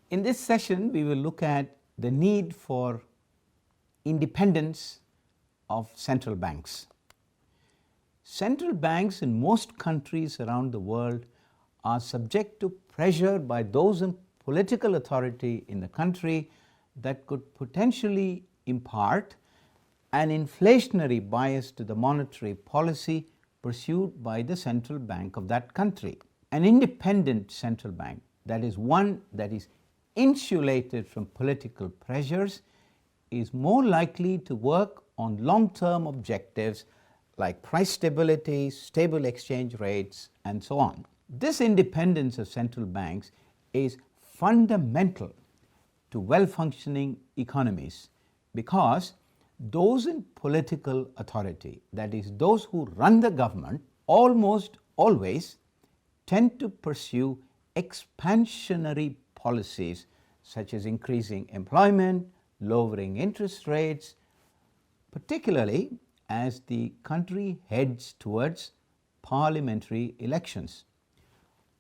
In this session, we will look at the need for independence of central banks. Central banks in most countries around the world are subject to pressure by those in political authority in the country that could potentially impart an inflationary bias to the monetary policy pursued by the central bank of that country. An independent central bank, that is one that is insulated from political pressures, is more likely to work on long-term objectives like price stability, stable exchange rates, and so on. This independence of central banks is fundamental to well-functioning economies because those in political authority, that is, those who run the government, almost always tend to pursue expansionary policies such as increasing employment, lowering interest rates, particularly as the country heads towards parliamentary elections.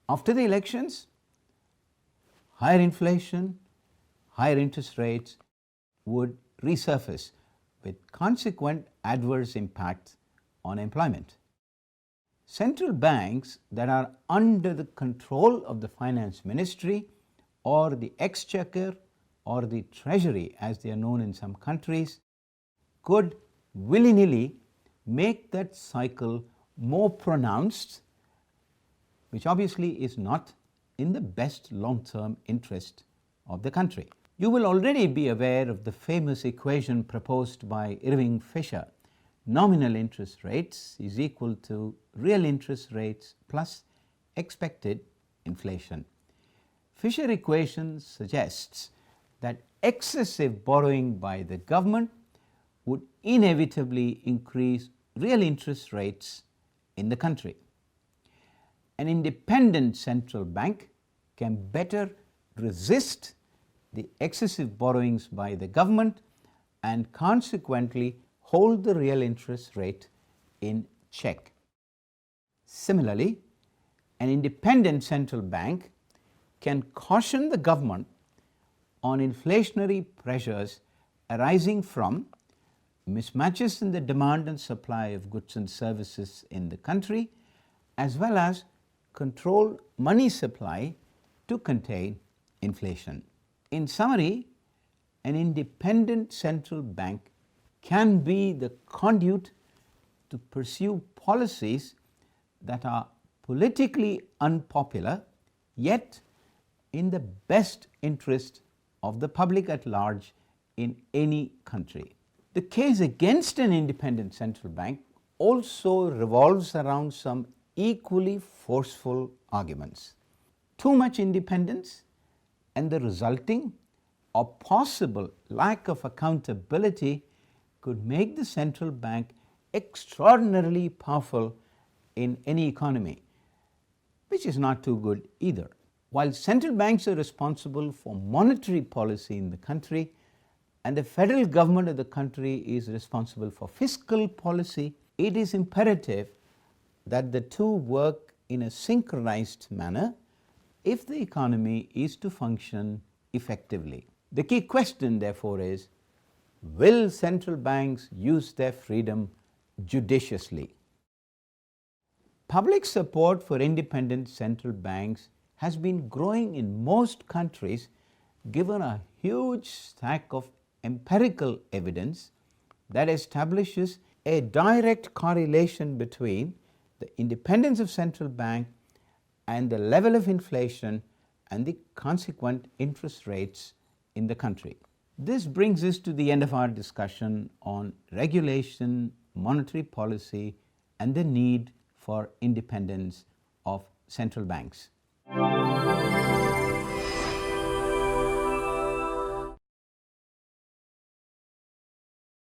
After the elections, higher inflation, higher interest rates would resurface with consequent adverse impacts on employment. Central banks that are under the control of the finance ministry or the exchequer or the treasury, as they are known in some countries, could willy-nilly make that cycle more pronounced, which obviously is not in the best long-term interest of the country. You will already be aware of the famous equation proposed by Irving Fisher. Nominal interest rates is equal to real interest rates plus expected inflation. Fisher equation suggests that excessive borrowing by the government would inevitably increase real interest rates in the country. An independent central bank can better resist the excessive borrowings by the government and consequently hold the real interest rate in check. Similarly, an independent central bank can caution the government on inflationary pressures arising from mismatches in the demand and supply of goods and services in the country, as well as control money supply to contain inflation. In summary, an independent central bank can be the conduit to pursue policies that are politically unpopular, yet in the best interest of the public at large in any country. The case against an independent central bank also revolves around some equally forceful arguments. Too much independence and the resulting or possible lack of accountability could make the central bank extraordinarily powerful in any economy, which is not too good either. While central banks are responsible for monetary policy in the country and the federal government of the country is responsible for fiscal policy, it is imperative that the two work in a synchronized manner if the economy is to function effectively. The key question, therefore, is, will central banks use their freedom judiciously? Public support for independent central banks has been growing in most countries given a huge stack of empirical evidence that establishes a direct correlation between the independence of central bank and the level of inflation and the consequent interest rates in the country. This brings us to the end of our discussion on regulation, monetary policy, and the need for independence of central banks.